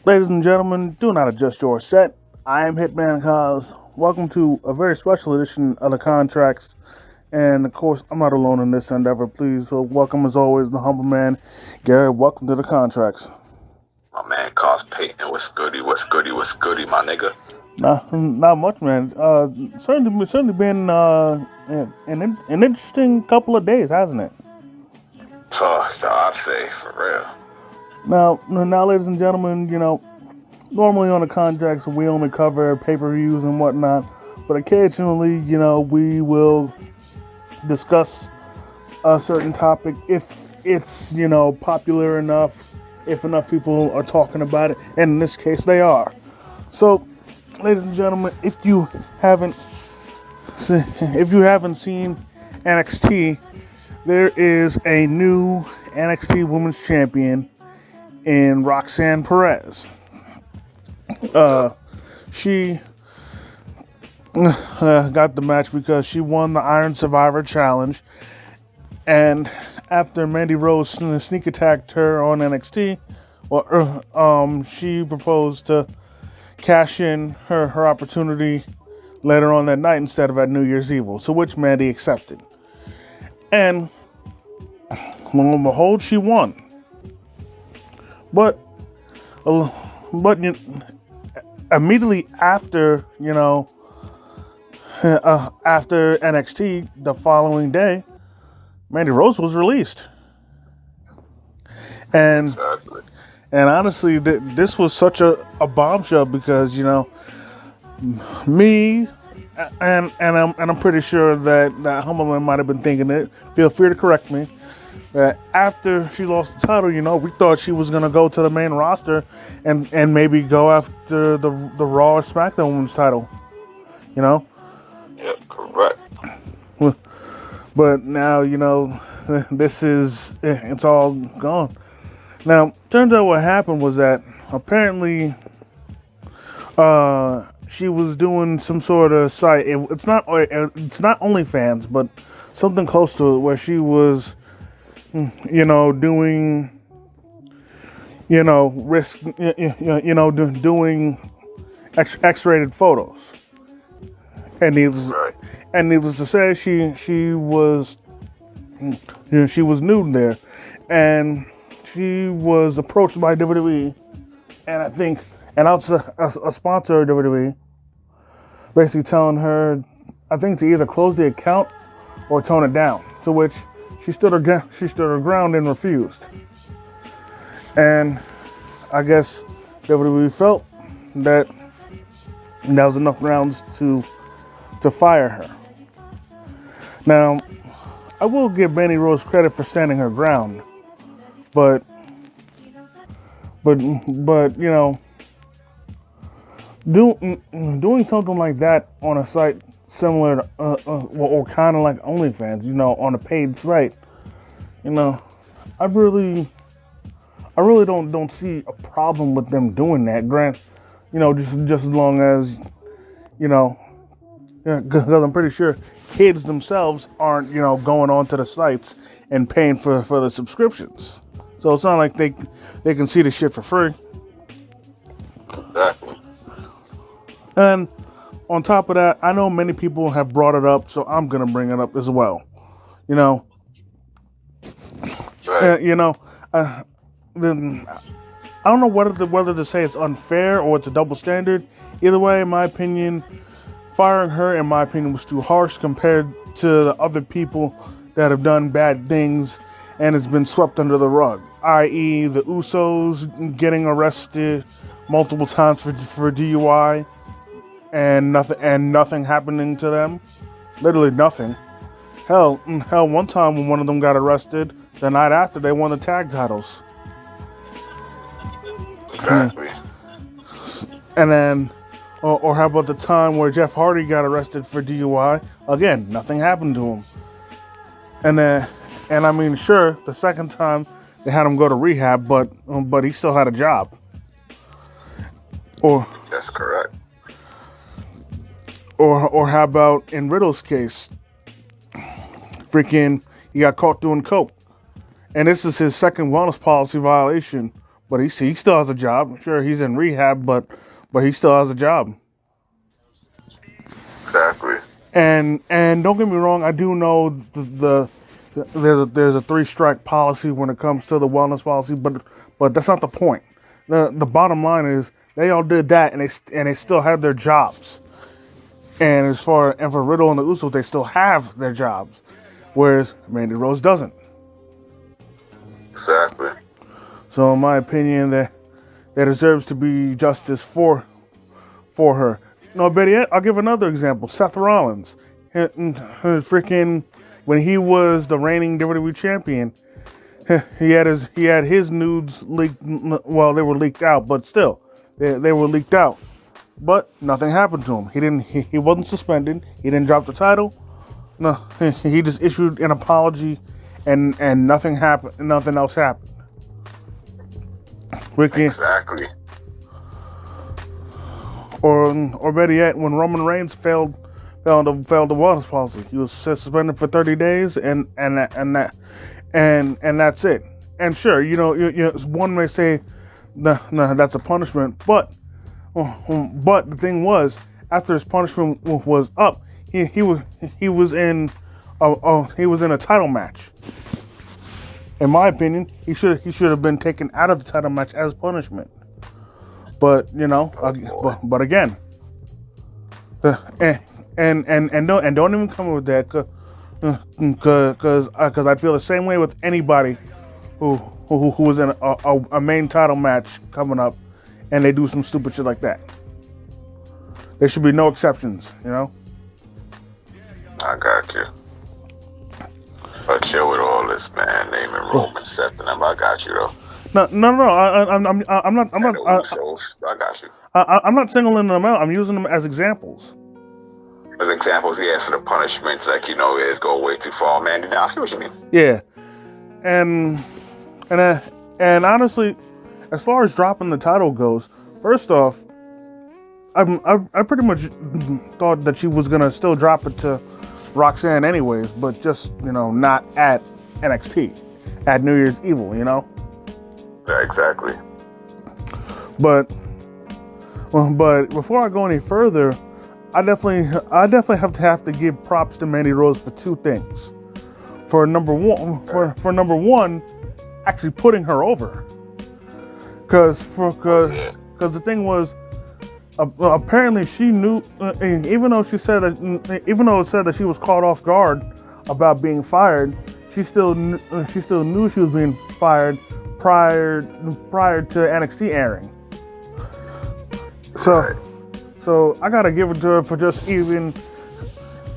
Ladies and gentlemen, do not adjust your set. I am Hitman Cause. Welcome to a very special edition of the contracts. And of course, I'm not alone in this endeavor. Please welcome as always the humble man, Gary. Welcome to the contracts. My man Cos Payton, what's goody, what's goody, what's goody, my nigga? Not much, man. Certainly been an interesting couple of days, hasn't it? So I'd say, for real. Now, ladies and gentlemen, normally on the contracts we only cover pay-per-views and whatnot, but occasionally, we will discuss a certain topic if it's, popular enough, if enough people are talking about it, and in this case they are. So, ladies and gentlemen, if you haven't seen NXT, there is a new NXT Women's Champion in Roxanne Perez. She got the match because she won the Iron Survivor Challenge, and after Mandy Rose sneak attacked her on NXT, she proposed to cash in her opportunity later on that night instead of at New Year's Eve, to which Mandy accepted. And lo and behold, she won. But immediately after, after NXT, the following day, Mandy Rose was released. And Exactly. and honestly, this was such a bombshell because me and I'm pretty sure that Humbleman might have been thinking it. Feel free to correct me. That after she lost the title, we thought she was gonna go to the main roster and maybe go after the Raw or SmackDown Women's title. Yep, correct. But now it's all gone. Now, turns out what happened was that apparently she was doing some sort of site. It's not OnlyFans, but something close to it, where she was doing risk doing X-rated photos, and needless to say, she was she was nude there, and she was approached by WWE, and I think a sponsor of WWE, basically telling her, I think, to either close the account or tone it down. To which she stood her ground and refused. And I guess WWE felt that was enough grounds to fire her. Now, I will give Mandy Rose credit for standing her ground, but doing something like that on a site similar to, or kind of like OnlyFans, on a paid site, I really don't see a problem with them doing that. Grant, just as long as, because I'm pretty sure kids themselves aren't, going onto the sites and paying for the subscriptions. So it's not like they can see the shit for free. Exactly. And on top of that, I know many people have brought it up, so I'm gonna bring it up as well. Right. Then I don't know whether to say it's unfair or it's a double standard. Either way, in my opinion, firing her, in my opinion, was too harsh compared to the other people that have done bad things and it's been swept under the rug. I.e., the Usos getting arrested multiple times for DUI. And nothing happening to them. Literally nothing. Hell, one time when one of them got arrested, the night after they won the tag titles. Exactly. And then, or how about the time where Jeff Hardy got arrested for DUI? Again, nothing happened to him. And I mean, sure, the second time they had him go to rehab, but he still had a job. Or That's correct. Or how about in Riddle's case? Freaking, he got caught doing coke. And this is his second wellness policy violation. but he still has a job. Sure, he's in rehab, but he still has a job. Exactly. And don't get me wrong, I do know there's a three strike policy when it comes to the wellness policy, but that's not the point. The bottom line is they all did that and they still have their jobs. And for Riddle and the Usos, they still have their jobs, whereas Mandy Rose doesn't. Exactly. So in my opinion, there deserves to be justice for her. No, better yet, I'll give another example. Seth Rollins, freaking when he was the reigning WWE champion, he had his nudes leaked. Well, they were leaked out, but still, they were leaked out. But nothing happened to him. He wasn't suspended. He didn't drop the title. No, he just issued an apology, and nothing happened. Nothing else happened. Exactly. Or better yet, when Roman Reigns failed the wellness policy, he was suspended for 30 days, and that's it. And sure, one may say, no, that's a punishment, but the thing was, after his punishment was up, he was in a title match. In my opinion, he should have been taken out of the title match as punishment. But but again, and don't even come with that, because I feel the same way with anybody who was in a main title match coming up, and they do some stupid shit like that. There should be no exceptions, I got you. But chill with all this, man. Naming Roman, Seth, and them. I got you though. No. I'm not. I got you. I'm not singling them out. I'm using them as examples. As examples, yeah. So the punishments, is go way too far, man. Now I see what you mean. Yeah, and honestly, as far as dropping the title goes, first off, I pretty much thought that she was gonna still drop it to Roxanne anyways, but just not at NXT, at New Year's Evil, Yeah, exactly. But before I go any further, I definitely have to give props to Mandy Rose for two things. For number one, actually putting her over. Because the thing was, apparently she knew, even though it said that she was caught off guard about being fired, she still knew she was being fired prior to NXT airing. So I gotta give it to her for just even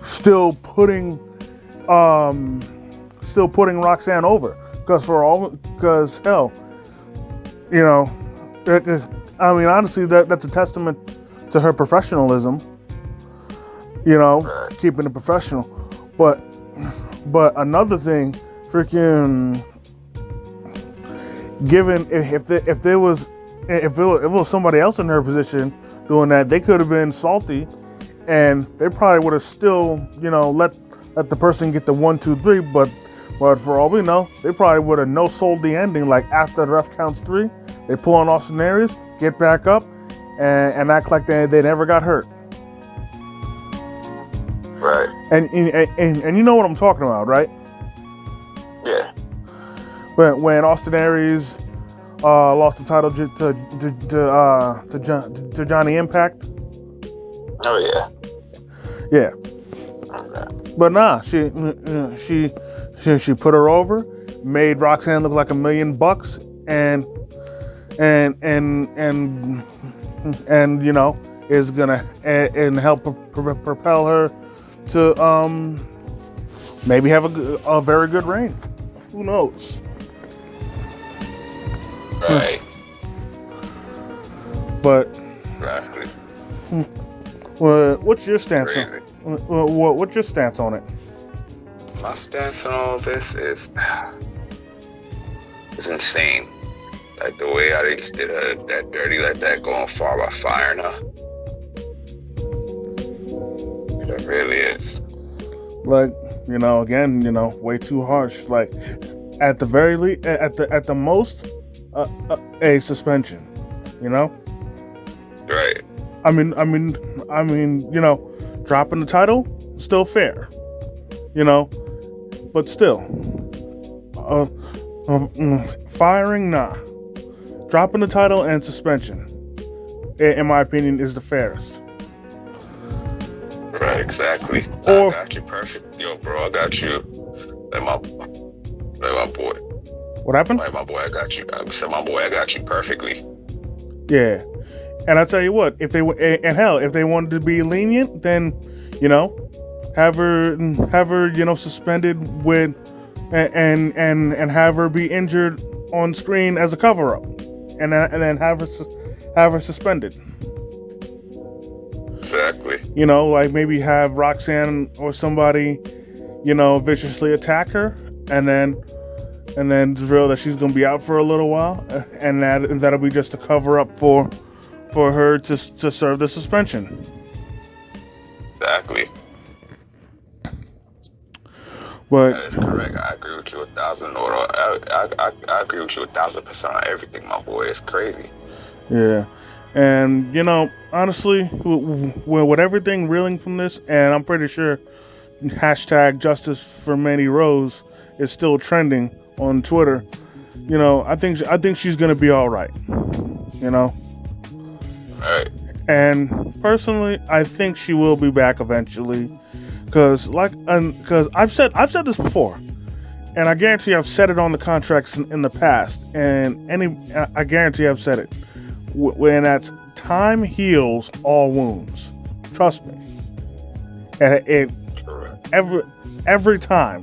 still putting Roxanne over. Because hell, I mean, honestly, that's a testament to her professionalism. Keeping it professional. But another thing, freaking, given if it was somebody else in her position doing that, they could have been salty, and they probably would have still, let the person get the 1, 2, 3. But for all we know, they probably would have no-sold the ending. Like after the ref counts 3, they pull on Austin Aries, get back up, and act like they never got hurt. Right. And you know what I'm talking about, right? Yeah. When Austin Aries lost the title to Johnny Impact. Oh yeah. Yeah. Okay. But nah, she put her over, made Roxanne look like $1 million, and is gonna and help propel her to maybe have a very good reign. Who knows? Right. But Exactly. what's your stance? Crazy. What's your stance on it? My stance on all this is it's insane. Like the way how they just did her that dirty, like that, going far by firing her. It really is. Like, again, way too harsh. Like, at the very least, at the most, a suspension. You know, Right. you know, dropping the title still fair. You know, but still, uh, firing, nah. Dropping the title and suspension, in my opinion, is the fairest. Right. Exactly. I Or got you perfect. Yo, bro, I got you. Like my boy. what happened? Like my boy, I got you. I said, my boy, I got you perfectly. Yeah, and I tell you what, if they and hell, if they wanted to be lenient, then you know, have her, you know, suspended with, and have her be injured on screen as a cover up, and then have her suspended. Exactly. You know, like maybe have Roxanne or somebody, you know, viciously attack her, and then reveal that she's gonna be out for a little while, and that'll be just a cover up for her to serve the suspension. Exactly. But That is correct. I agree with you 1,000. I agree with you 1,000% on everything, my boy. It's crazy. yeah, and you know, honestly, with everything reeling from this, and I'm pretty sure hashtag Justice for Mandy Rose is still trending on Twitter. You know, I think she's gonna be all right. You know, Right. and personally, I think she will be back eventually. Because I've said this before, and I guarantee I've said it on the contracts in the past, and I guarantee I've said it. When that's time heals all wounds. Trust me. And it Correct. every time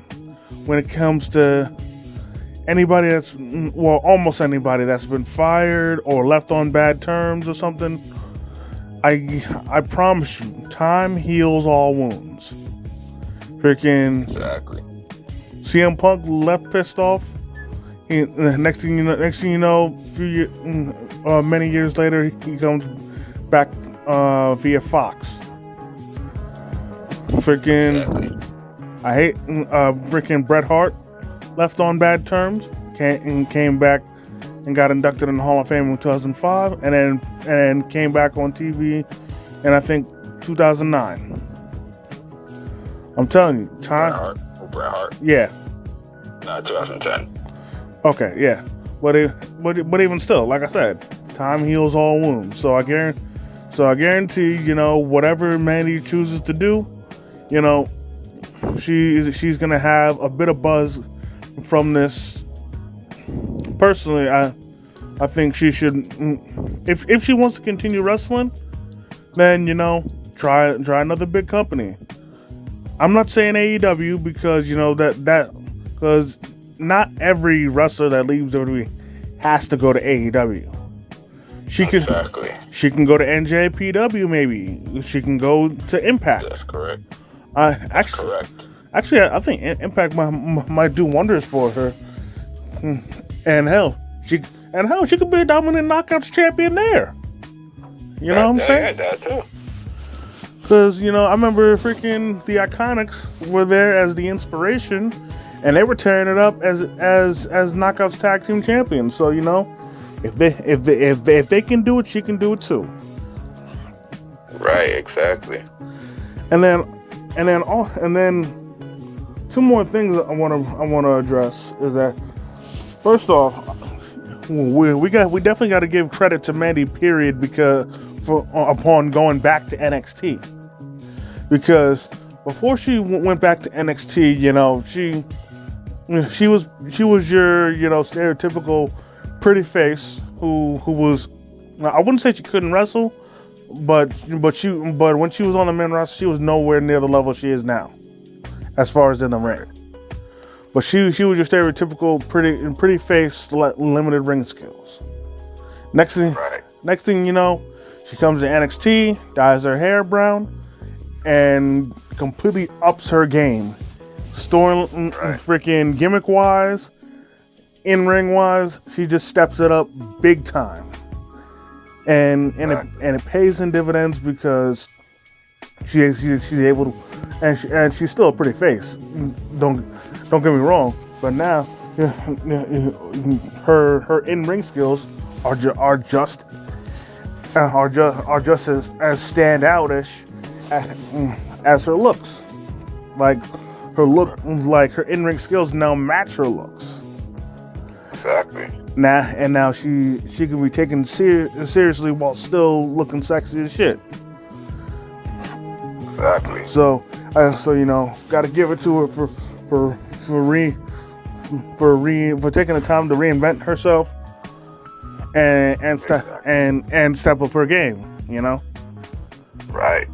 when it comes to anybody almost anybody that's been fired or left on bad terms or something, I promise you, time heals all wounds. Freaking Exactly. CM Punk left pissed off. Next thing you know, many years later, he comes back via Fox. Freaking, Exactly. I hate freaking Bret Hart left on bad terms. Came back and got inducted in the Hall of Fame in 2005, and then came back on TV in I think 2009. I'm telling you, time. Bret Hart. Yeah. Not 2010. Okay. Yeah. But even still, like I said, time heals all wounds. So I guarantee, you know, whatever Mandy chooses to do, you know, she's gonna have a bit of buzz from this. Personally, I think she should, if she wants to continue wrestling, then you know, try another big company. I'm not saying AEW because you know because not every wrestler that leaves WWE has to go to AEW. Exactly. She can go to NJPW maybe. She can go to Impact. That's correct. That's correct. Actually, I think Impact might do wonders for her. And hell, she could be a dominant knockouts champion there. You know what I'm saying? Yeah, that too. Because, you know, I remember freaking the Iconics were there as the inspiration, and they were tearing it up as Knockouts Tag Team Champions. So, you know, if they can do it, she can do it too. Right, exactly. And then two more things I want to address is that first off, we definitely got to give credit to Mandy, period, upon going back to NXT. Because before she went back to NXT, you know, she was your, you know, stereotypical pretty face who was, I wouldn't say she couldn't wrestle, but when she was on the main roster, she was nowhere near the level she is now, as far as in the ring. But she was your stereotypical pretty face, limited ring skills. Next thing you know, she comes to NXT, dyes her hair brown, and completely ups her game. Freaking gimmick wise, in ring wise, she just steps it up big time. And it pays in dividends because she's able to, and she's still a pretty face. Don't get me wrong, but now her in ring skills are just as standoutish as her looks. Like her in-ring skills now match her looks. Exactly. Now she can be taken seriously while still looking sexy as shit. Exactly. So got to give it to her for taking the time to reinvent herself and step up her game. Right.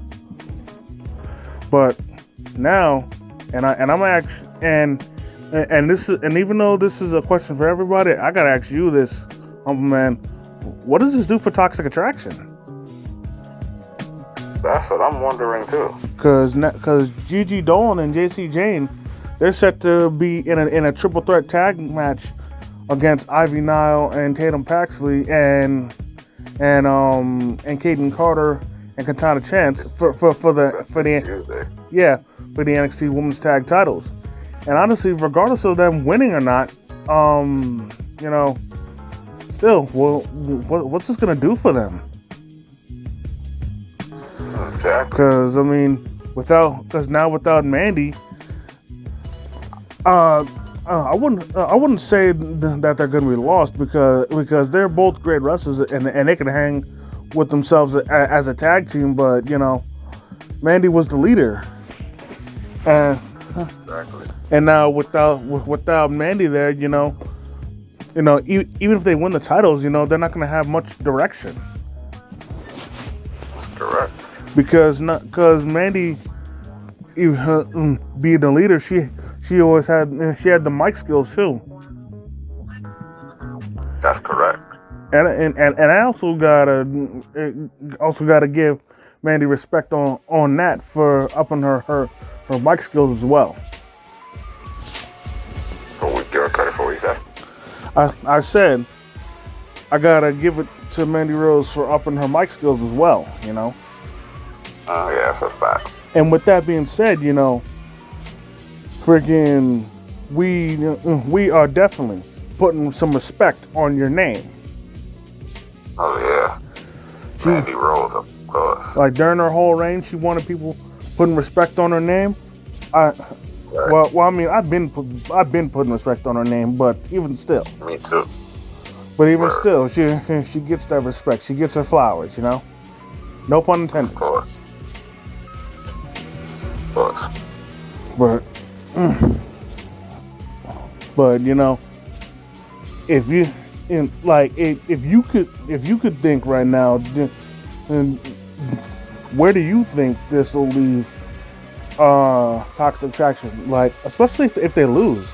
But now, I'm actually and even though this is a question for everybody, I gotta ask you this, man. What does this do for Toxic Attraction? That's what I'm wondering too. Because Gigi Dolan and JC Jane, they're set to be in a triple threat tag match against Ivy Nile and Tatum Paxley and Kaden Carter and Katana Chance for the Tuesday. For the NXT Women's Tag Titles. And honestly, regardless of them winning or not, still, what's this gonna do for them? Exactly. Because without Mandy, I wouldn't say that they're gonna be lost because they're both great wrestlers and they can hang with themselves as a tag team. But Mandy was the leader. Exactly. And now without Mandy there, even if they win the titles, they're not going to have much direction. That's correct. Because Mandy, being the leader, she always had the mic skills too. That's correct. And I also gotta give Mandy respect on that for upping her mic skills as well. Give her credit for what you said. I said I gotta give it to Mandy Rose for upping her mic skills as well. Yeah, that's a fact. And with that being said, freaking we are definitely putting some respect on your name. Oh yeah, Mandy Rose, of course. Like during her whole reign, she wanted people putting respect on her name. Right. Well, I mean, I've been putting respect on her name, but even still. Me too. But even still, she gets that respect. She gets her flowers, No pun intended. Of course. Of course. But if you could think right now, where do you think this will leave Toxic Attraction? Like, especially if they lose.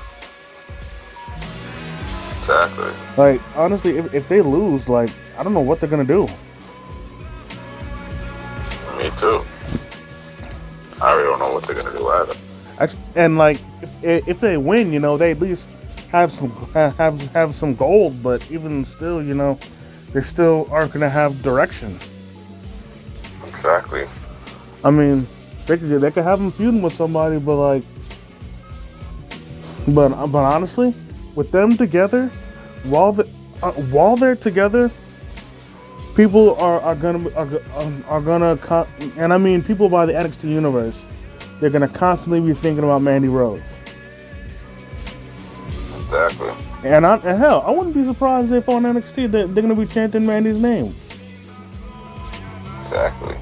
Exactly. Like, honestly, if they lose, like, I don't know what they're gonna do. Me too. I really don't know what they're gonna do either. And like, if they win, they at least have some gold. But even still, they still aren't gonna have direction. Exactly. I mean, they could have them feuding with somebody, but honestly, with them together, while they're together, people are gonna and I mean people by the NXT universe, they're gonna constantly be thinking about Mandy Rose. Exactly. And hell, I wouldn't be surprised if on NXT they're gonna be chanting Mandy's name. Exactly.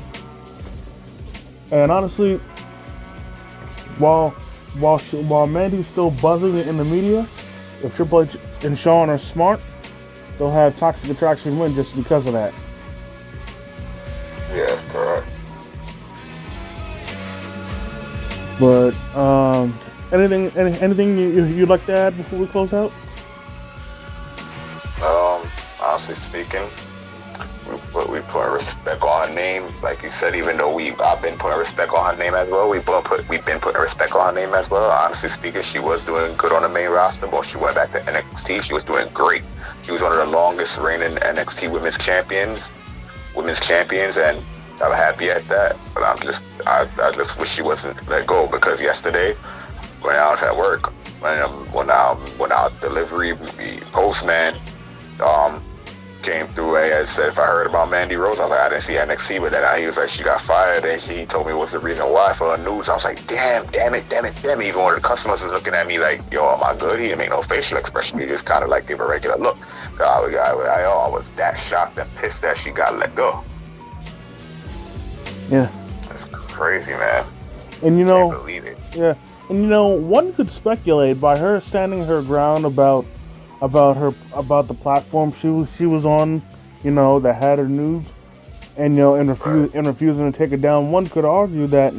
And honestly, while Mandy's still buzzing in the media, if Triple H and Shawn are smart, they'll have Toxic Attraction win just because of that. Yeah, that's correct. But anything you'd like to add before we close out? Honestly speaking, we put respect on her name. Like you said, even though I've been putting respect on her name as well. We've been putting respect on her name as well. Honestly speaking, she was doing good on the main roster, but she went back to NXT. She was doing great. She was one of the longest reigning NXT women's champions, and I'm happy at that. But I just wish she wasn't let go, because yesterday when I was at work, when our delivery postman came through and had said if I heard about Mandy Rose. I was like, I didn't see NXT, but then he was like, she got fired, and he told me what's the reason why for the news. I was like, damn it. Even one of the customers was looking at me like, yo, am I good? He didn't make no facial expression. He just kind of like gave a regular look. I was that shocked and pissed that she got let go. Yeah. That's crazy, man. And Can't believe it. Yeah. And one could speculate by her standing her ground about the platform she was on, that had her news, and and refusing to take it down. One could argue that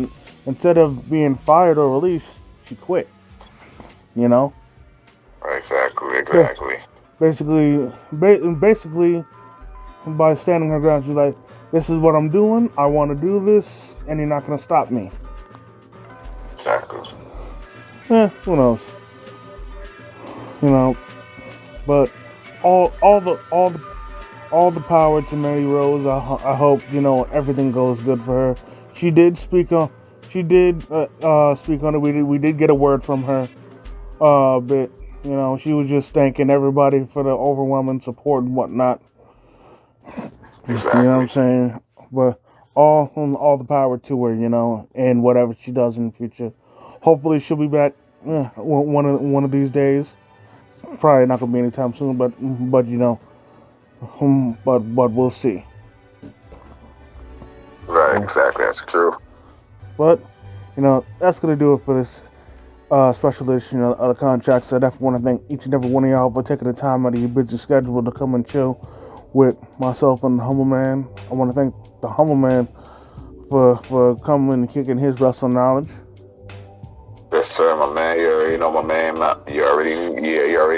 instead of being fired or released, she quit. Exactly. Basically, by standing her ground, she's like, "This is what I'm doing. I want to do this, and you're not gonna stop me." Exactly. Who knows? But all the power to Mandy Rose. I hope everything goes good for her. She did speak on. She did speak on it. We did get a word from her. But she was just thanking everybody for the overwhelming support and whatnot. Exactly. You know what I'm saying? But all the power to her. And whatever she does in the future. Hopefully she'll be back one of these days. Probably not gonna be anytime soon, but but we'll see. Right, exactly. That's true. But that's gonna do it for this special edition of the contracts. I definitely want to thank each and every one of y'all for taking the time out of your busy schedule to come and chill with myself and the Humble Man. I want to thank the Humble Man for coming and kicking his wrestling knowledge. Yes, sir, my man. You already know my man. You already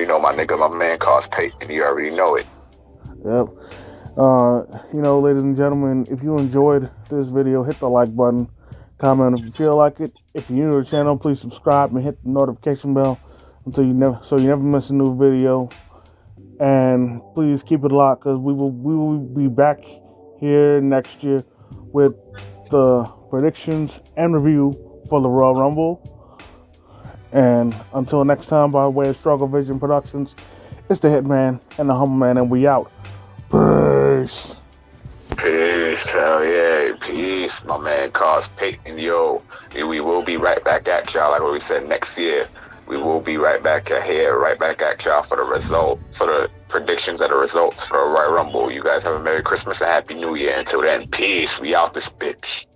know my nigga. My man calls Peyton. You already know it. Yep. Ladies and gentlemen, if you enjoyed this video, hit the like button, comment if you feel like it. If you're new to the channel, please subscribe and hit the notification bell so you never miss a new video. And please keep it locked, because we will be back here next year with the predictions and review for the Royal Rumble. And until next time, by way of Struggle Vision Productions, it's the Hitman and the Humble Man, and we out. Peace. Peace. Hell yeah. Peace. My man calls Peyton. Yo, we will be right back at y'all. Like what we said, next year, we will be right back here, right back at y'all for the predictions of the results for the Royal Rumble. You guys have a Merry Christmas and Happy New Year. Until then, peace. We out this bitch.